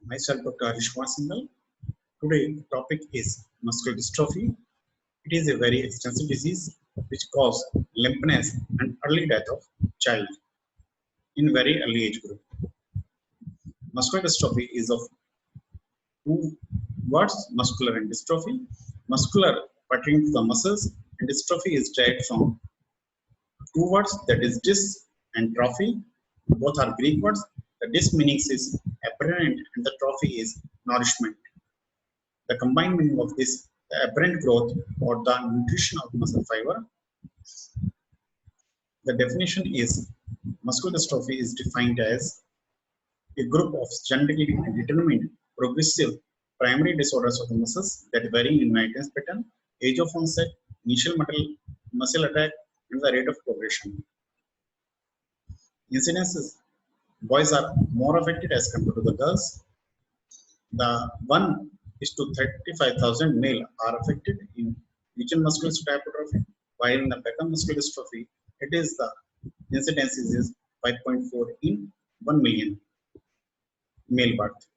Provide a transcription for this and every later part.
Myself, Dr. Harish Kumar Singhal. Today, the topic is muscular dystrophy. It is a very extensive disease which causes limpness and early death of child in very early age group. Muscular dystrophy is of two words, muscular and dystrophy. Muscular pertaining to the muscles and dystrophy is derived from two words, that is dis and trophy. Both are Greek words. The dis meaning is apparent and the trophy is nourishment. The combined meaning of this, the apparent growth or the nutrition of muscle fiber. The definition is muscular dystrophy is defined as a group of genetically determined progressive primary disorders of the muscles that vary in maintenance pattern, age of onset, initial muscle attack, and the rate of progression. Incidences: boys are more affected as compared to the girls. The 1 is to 35,000 male are affected in Duchenne muscular hypertrophy, while in the Becker muscular dystrophy, it is the incidence is 5.4 in 1 million male birth.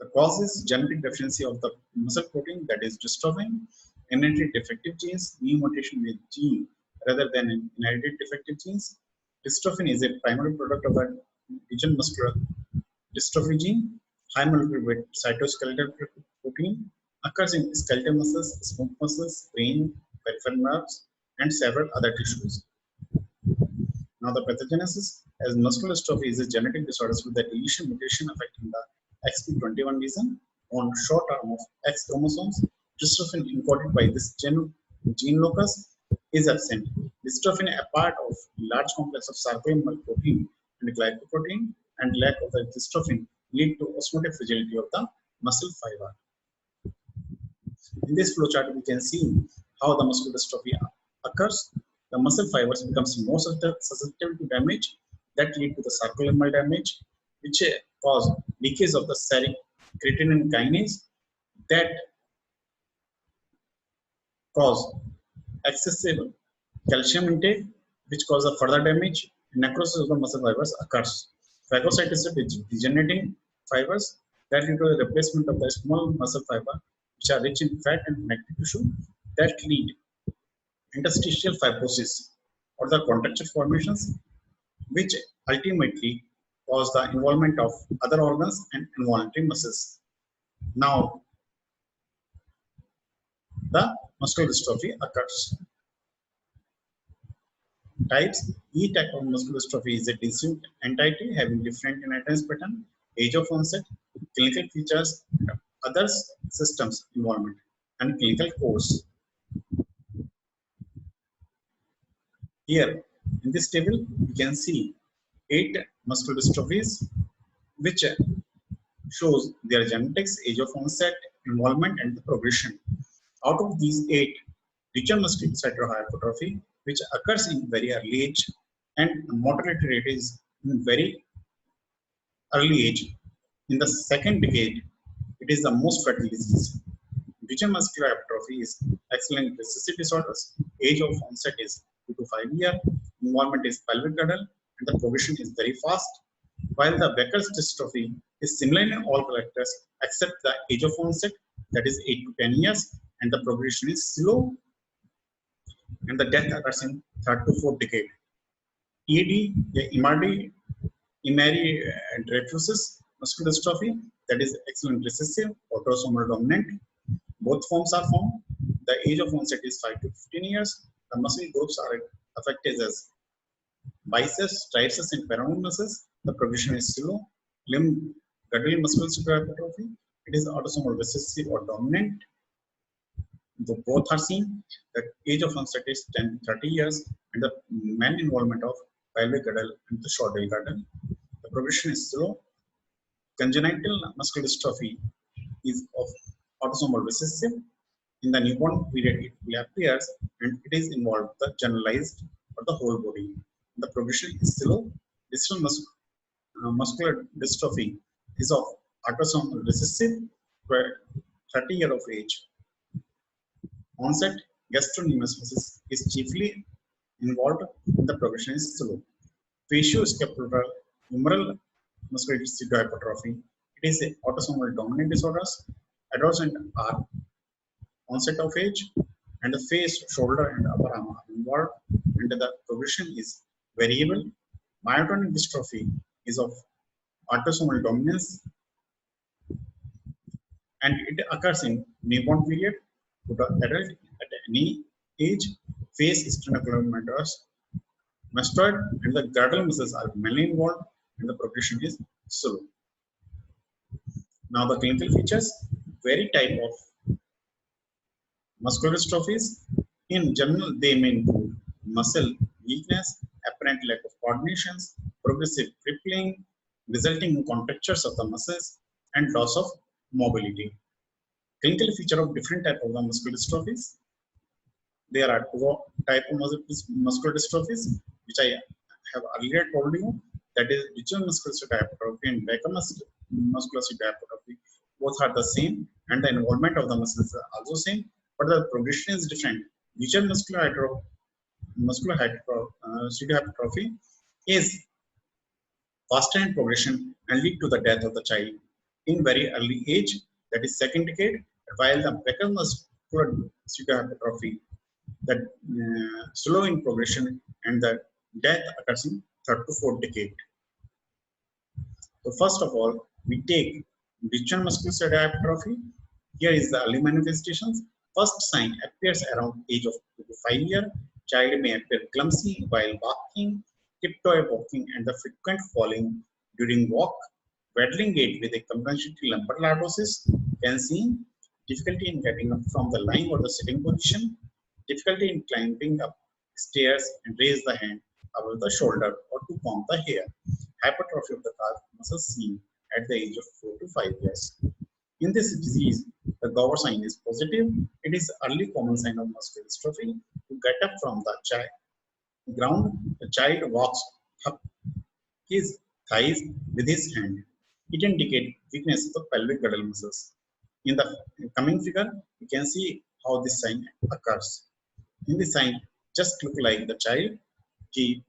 The cause is genetic deficiency of the muscle protein, that is dystrophin, inherited defective genes, new mutation with gene rather than inherited defective genes. Dystrophin is a primary product of the Duchenne muscular dystrophy gene. High molecular weight cytoskeletal protein occurs in skeletal muscles, smooth muscles, brain, peripheral nerves, and several other tissues. Now, the pathogenesis, as muscular dystrophy is a genetic disorder with the deletion mutation affecting the XP21 lesion on short arm of X chromosomes. Dystrophin encoded by this gene locus is absent. Dystrophin, a part of large complex of sarcolemmal protein and glycoprotein, and lack of the dystrophin lead to osmotic fragility of the muscle fiber. In this flowchart, we can see how the muscular dystrophy occurs. The muscle fibers becomes more susceptible to damage that lead to the sarcolemmal damage, which cause leakage of the serine creatine kinase that cause excessive calcium intake, which causes further damage. Necrosis of the muscle fibers occurs. Phagocytosis is degenerating fibers that lead to the replacement of the small muscle fiber, which are rich in fat and connective tissue, that lead interstitial fibrosis or the contracture formations, which ultimately cause the involvement of other organs and involuntary muscles. Now, the muscular dystrophy occurs. Types: each type of muscular dystrophy is a distinct entity having different inheritance pattern, age of onset, clinical features, other systems involvement, and clinical course. Here, in this table, you can see 8 muscular dystrophies, which shows their genetics, age of onset, involvement, and the progression. Out of these 8, Duchenne muscular hypertrophy, which occurs in very early age, and mortality rate is in very early age. In the second decade, it is the most fatal disease. Duchenne muscular hypertrophy is excellent recessive disorders. Age of onset is 2 to 5 years. Involvement is pelvic girdle, and the progression is very fast. While the Becker's dystrophy is similar in all characters except the age of onset, that is 8 to 10 years, and the progression is slow, and the death occurs in third to fourth decade. ED, the Emery Dreyfus muscular dystrophy, that is excellent recessive, autosomal dominant. Both forms are found. The age of onset is 5 to 15 years. The muscle groups are affected as biceps, triceps, and peroneal muscles. The progression is slow. Limb girdle muscular hypertrophy, it is autosomal recessive or dominant. Both are seen. The age of onset is 10 to 30 years, and the main involvement of pelvic girdle and the short tail girdle. The progression is slow. Congenital muscular dystrophy is of autosomal recessive. In the newborn period, it will appear and it is involved the generalized or the whole body. The progression is slow. Distal muscular dystrophy is of autosomal recessive, where 30 years of age. Onset gastrocnemius is chiefly involved in the progression is slow. Facioscapular humeral muscular hypertrophy It is a autosomal dominant disorders. Adolescent are onset of age, and the face, shoulder, and upper arm are involved, and the progression is variable. Myotonic dystrophy is of autosomal dominance, and it occurs in newborn period to the adult at any age. Face sternocleidomastoid, mastoid, and the girdle muscles are mainly involved, and the progression is slow. Now the clinical features vary type of muscular dystrophies. In general, they may include muscle weakness, apparent lack of coordination, progressive crippling, resulting in contractures of the muscles, and loss of mobility. Clinical feature of different type of the muscular dystrophies. There are two type of muscular dystrophies, which I have earlier told you. That is Duchenne muscular hypertrophy and Becker muscular hypertrophy. Both are the same, and the involvement of the muscles are also same, but the progression is different. Duchenne muscular hypertrophy is faster in progression and lead to the death of the child in very early age, that is second decade, while the Becker muscular hypertrophy that slow in progression and the death occurs in third to fourth decade. So first of all, we take Duchenne muscular hypertrophy. Here is the early manifestations. First sign appears around age of 2 to 5 years. Child may appear clumsy while walking, tiptoe walking, and the frequent falling during walk. Waddling gait with a compensatory lumbar lordosis can see difficulty in getting up from the lying or the sitting position, difficulty in climbing up stairs and raise the hand above the shoulder or to comb the hair. Hypertrophy of the calf muscle seen at the age of 4 to 5 years. In this disease, the Gower sign is positive. It is early common sign of muscular dystrophy. To get up from the ground, the child walks up his thighs with his hand. It indicates weakness of the pelvic girdle muscles. In the coming figure, you can see how this sign occurs. In this sign, just look like the child कि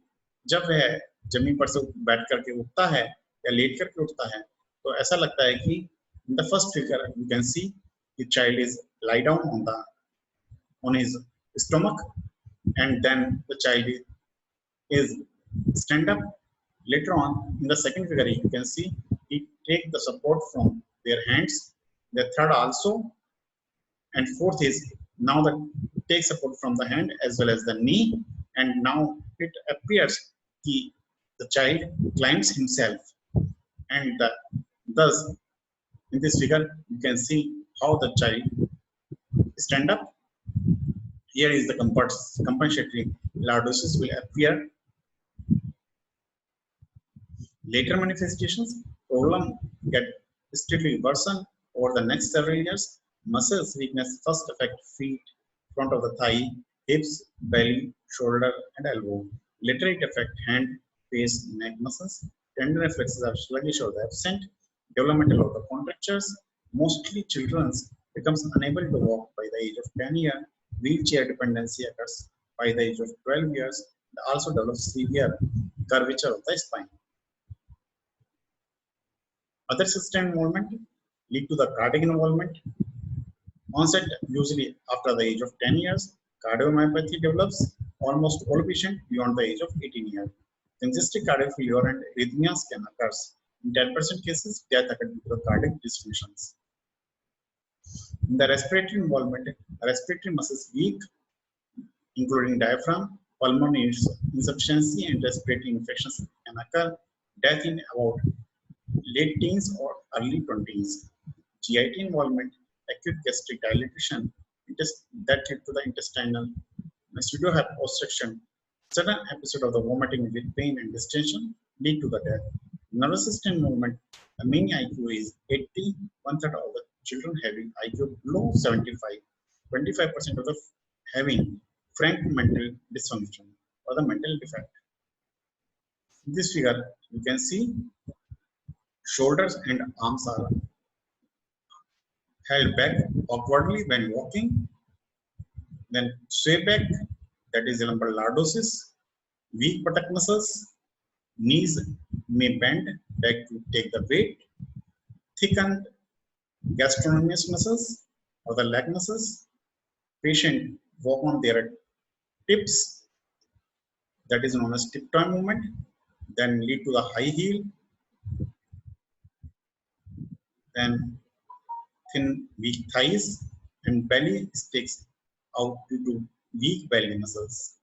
जब वह जमीन पर से बैठ करके उठता है या लेट करके उठता है तो ऐसा लगता है कि in the first figure you can see the child is lie down on his stomach, and then the child is stand up. Later on in the second figure you can see he take the support from their hands, the third also, and fourth is now that take support from the hand as well as the knee, and now it appears the child climbs himself, and thus in this figure you can see how the child stand up. Here is the compensatory lordosis will appear. Later manifestations problem get steadily worsen over the next several years. Muscles weakness first affect feet, front of the thigh, hips, belly, shoulder, and elbow. Later it affect hand, face, neck muscles. Tendon reflexes are sluggish or absent. Developmental of the contractures. Mostly children becomes unable to walk by the age of 10 years. Wheelchair dependency occurs by the age of 12 years. They also develops severe curvature of the spine. Other sustained involvement lead to the cardiac involvement. Onset usually after the age of 10 years. Cardiomyopathy develops almost all patients beyond the age of 18 years. Congestive cardiac failure and arrhythmias can occur. In 10% cases, death occurs due to cardiac dysfunctions. In the respiratory involvement, respiratory muscles weak, including diaphragm, pulmonary insufficiency, and respiratory infections can occur. Death in about late teens or early 20s. GIT involvement, acute gastric dilatation, that lead to the intestinal pseudo-obstruction. Sudden episode of the vomiting with pain and distension lead to the death. Nervous system involvement, the mean IQ is 80, one-third of the children having IQ below 75, 25% of the having frank mental dysfunction or the mental defect. In this figure, you can see shoulders and arms are held back awkwardly when walking, then sway back, that is lumbar lordosis, weak buttock muscles, knees may bend back to take the weight, thickened gastrocnemius muscles or the leg muscles. Patient walk on their tips, that is known as tiptoe movement, then lead to the high heel, then thin weak thighs, and belly sticks out due to weak belly muscles.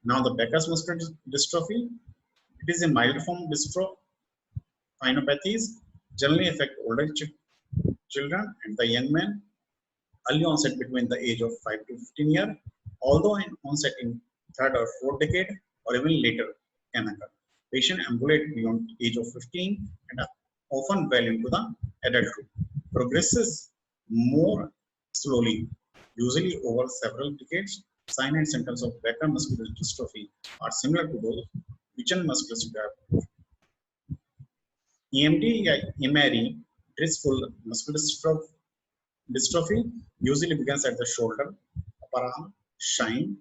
Now the Becker's muscular dystrophy, it is a mild form dystrophinopathies, generally affect older children and the young men. Early onset between the age of 5 to 15 years, although in onset in third or fourth decade or even later can occur. Patient ambulate beyond age of 15 and are often well into the adulthood. Progresses more slowly, usually over several decades. Signs and symptoms of Becker muscular dystrophy are similar to those Duchenne muscular dystrophy. EMD या MRE, stressful muscular dystrophy usually begins at the shoulder, upper arm, shin,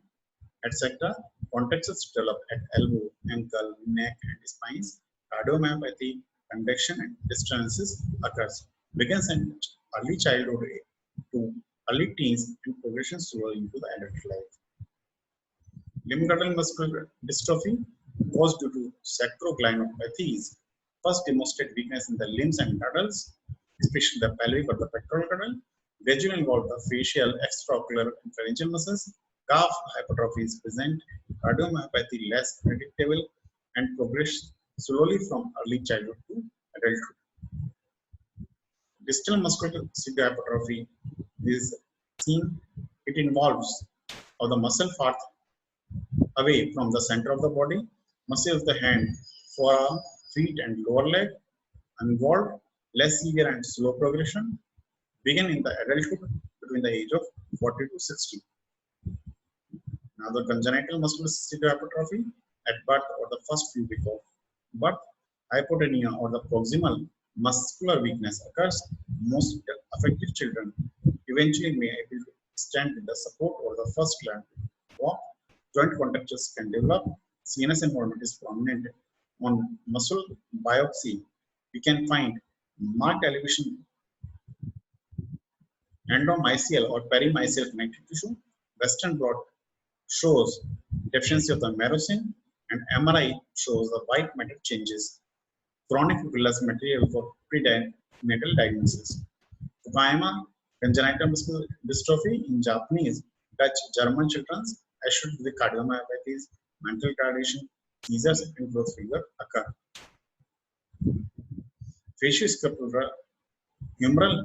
etc. Contexts develop at elbow, ankle, neck, and spines. Cardiomyopathy, conduction, and dysgenesis occurs. Begins in early childhood to early teens and progression slowly into the adult life. Limb-girdle muscular dystrophy was due to sacroglycanopathies. First demonstrate weakness in the limbs and girdles, especially the pelvic or the pectoral girdle. Gradually involve the facial, extraocular, and pharyngeal muscles. Calf hypertrophy is present. Cardiomyopathy less predictable and progress slowly from early childhood to adulthood. Distal muscular hypertrophy is seen. It involves of the muscle part away from the center of the body, muscle of the hand, forearm, feet, and lower leg, involved less severe and slow progression, begin in the adulthood between the age of 40 to 60. Now the congenital muscular hypertrophy at birth or the first few weeks of birth, hypotonia or the proximal muscular weakness occurs. Most affected children eventually may be able to stand with the support or the first learn to walk. Joint contractures can develop. CNS involvement is prominent on muscle biopsy. We can find marked elevation endomysial or perimysial connective tissue. Western blot shows deficiency of the merosin, and MRI shows the white matter changes. Chronic villus material for prenatal diagnosis. Fukuyama congenital muscular dystrophy in Japanese, Dutch, German children associated with cardiomyopathies, mental retardation, seizures, and growth failure occur. Facioscapular humeral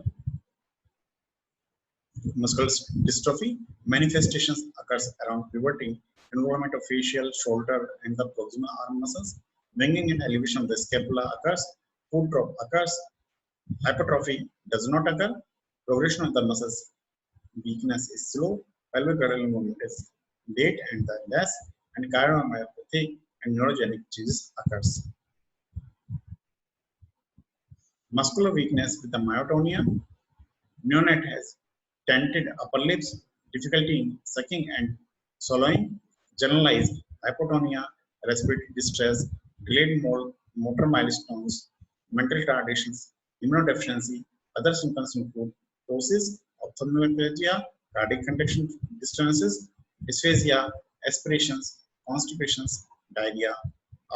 muscular dystrophy manifestations occurs around puberty, involvement of facial, shoulder, and the proximal arm muscles. Bringing in elevation of the scapula occurs. Foot drop occurs. Hypertrophy does not occur. Progression of the muscles weakness is slow. Pelvic girdle movement is late and the less, and cardiomyopathy and neurogenic changes occurs. Muscular weakness with the myotonia. Neonate has dented upper lips, difficulty in sucking and swallowing, generalized hypotonia, respiratory distress, delayed motor milestones, mental retardations, immunodeficiency. Other symptoms include ptosis, ophthalmoplegia, cardiac conduction disturbances, dysphagia, aspirations, constipations, diarrhea.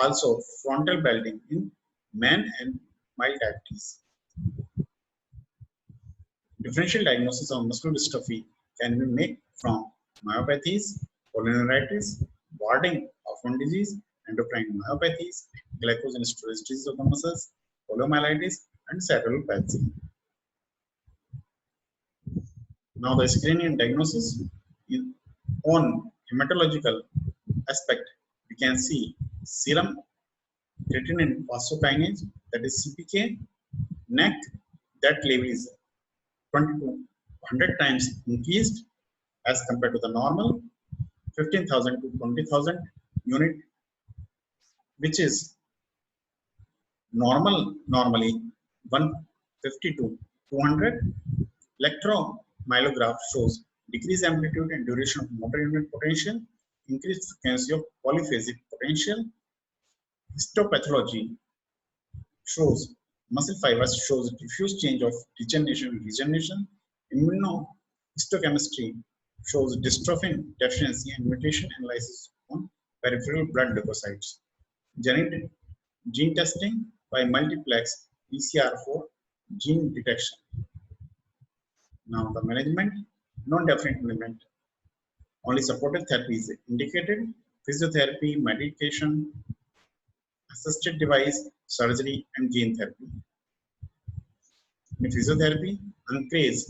Also, frontal balding in men and mild diabetes. Differential diagnosis of muscular dystrophy can be made from myopathies, polyneuropathies, Warding Hoffmann disease, endocrine myopathies, glycogen storage disease of the muscles, poliomyelitis, and cerebral palsy. Now the screening and diagnosis on hematological aspect, we can see serum creatine phosphokinase, that is CPK, NEC, that level is 20 to 100 times increased as compared to the normal, 15,000 to 20,000 unit, which is normally 150 to 200. Electromyograph shows decreased amplitude and duration of motor unit potential, increased frequency of polyphasic potential. Histopathology shows muscle fibers shows diffuse change of degeneration and regeneration. Immunohistochemistry shows dystrophin deficiency and mutation analysis on peripheral blood leukocytes. Genetic gene testing by multiplex PCR for gene detection. Now the management, non-definite management. Only supportive therapy is indicated. Physiotherapy, medication, assisted device, surgery, and gene therapy. In physiotherapy, encourage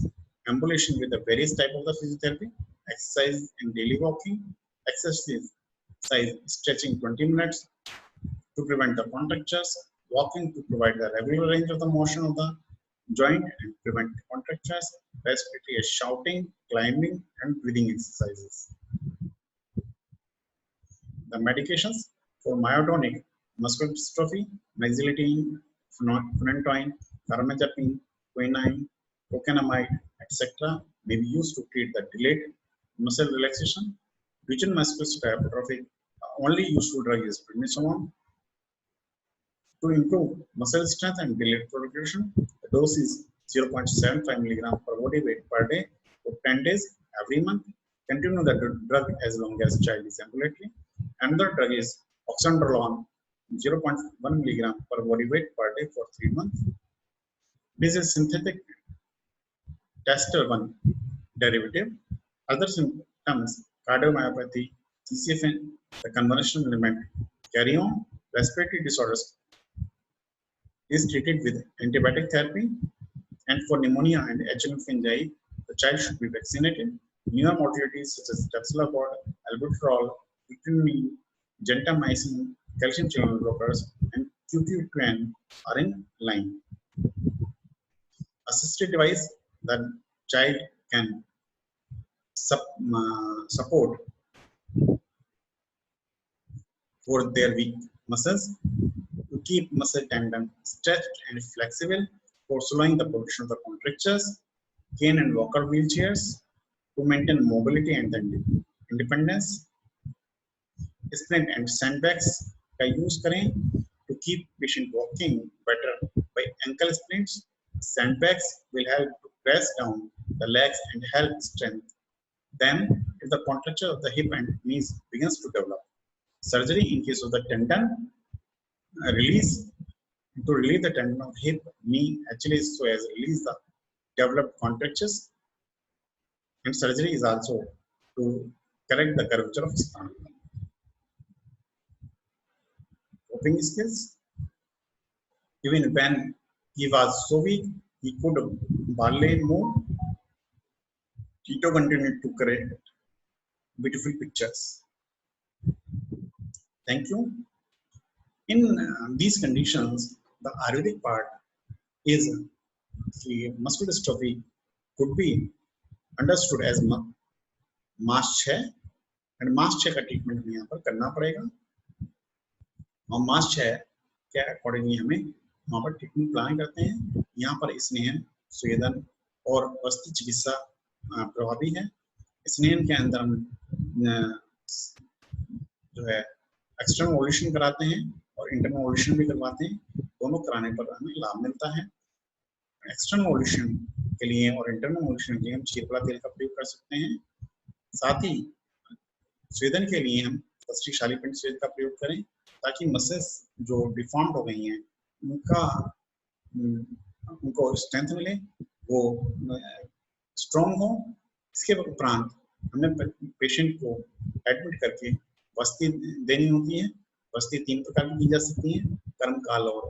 ambulation with the various type of the physiotherapy, exercise and daily walking, exercise stretching 20 minutes to prevent the contractures, walking to provide the regular range of the motion of the joint and prevent contractures, respiratory shouting, climbing, and breathing exercises. The medications for myotonic muscular dystrophy, mexiletine, phenytoin, carbamazepine, quinine, procainamide, etc. may be used to treat the delayed muscle relaxation. Duchenne muscular dystrophy, only useful drug is prednisone. To improve muscle strength and delayed proliferation, the dose is 0.75 mg per body weight per day for 10 days every month. Continue the drug as long as child is ambulatory. Another drug is oxandrolone, 0.1 mg per body weight per day for 3 months. This is synthetic testosterone derivative. Other symptoms, cardiomyopathy, CCFN, the conventional element, carry on, respiratory disorders is treated with antibiotic therapy, and for pneumonia and H1N1, the child should be vaccinated. Newer modalities such as Tafsilamab, albuterol, vitamin, gentamicin, calcium channel blockers, and Q2N are in line. Assisted device that child can support for their weak muscles to keep muscle tendon stretched and flexible, for slowing the progression of the contractures, cane and walker wheelchairs to maintain mobility and independence, splint and sandbags का use करें to keep patient walking better by ankle splints. Sandbags will help to press down the legs and help strength. Then, if the contracture of the hip and knees begins to develop, surgery in case of the tendon release to relieve the tendon of hip, knee, Achilles, so as release the developed contractures, and surgery is also to correct the curvature of spine. Coping skills. Even when he was so weak, he could barely move. Tito continued to create beautiful pictures. Thank you. In these conditions, the Ayurvedic part is the muscular dystrophy could be understood as mass 6 and मास 6 का treatment हमें यहाँ पर करना पड़ेगा और मास 6 के accordingly हमें वहाँ पर ट्रीटमेंट प्लान करते हैं। यहाँ पर स्नेहन, स्वेदन और वस्तु चिकित्सा प्रभावी है। स्नेहन के अंदर हम जो है एक्सटर्नल ओवुलेशन कराते हैं और इंटरनल ओवुलेशन भी करवाते हैं। दोनों कराने पर हमें लाभ मिलता है। एक्सटर्नल ओवुलेशन के लिए और इंटरनल ओवुलेशन के लिए हम चीरपला तेल का प्रयोग कर सकते हैं। साथ ही स्वेदन के लिए हम शाली पिंड स्वेद का प्रयोग करें ताकि मसल्स जो डिफॉर्म हो गई हैं उनको स्ट्रेंथ मिले, वो स्ट्रॉन्ग हो। इसके उपरांत हमें पेशेंट को एडमिट करके वस्ती देनी होती है। वस्ती 3 प्रकार की दी जा सकती है, कर्मकाल और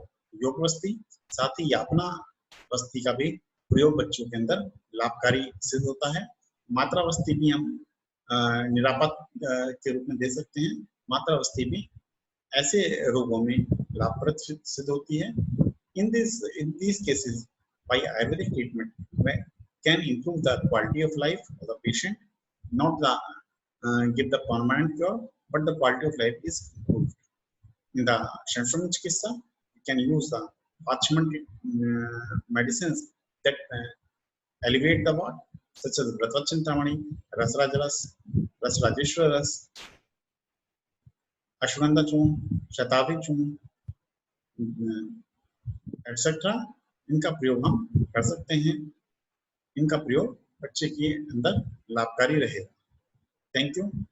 योग वस्ती। साथ ही यापना वस्ती का भी प्रयोग बच्चों के अंदर लाभकारी सिद्ध होता है। मात्रा वस्ती भी हम निरापद के रूप में दे सकते हैं। मात्रा वस्ती भी ऐसे रोगों में लाभप्रद सिद्ध होती है। In these cases, by Ayurvedic treatment, can improve the quality of life of the patient, not give the permanent cure, but the quality of life is improved. In the Shanshram Chikitsa, you can use the parchment medicines that elevate the ward, such as Vratvachintamani, Rasrajaras, Rasrajeshwaras, Ashwagandha Churn, Shatavari Churn, etcetera, इनका प्रयोग हम कर सकते हैं। इनका प्रयोग बच्चे के अंदर लाभकारी रहेगा। Thank you.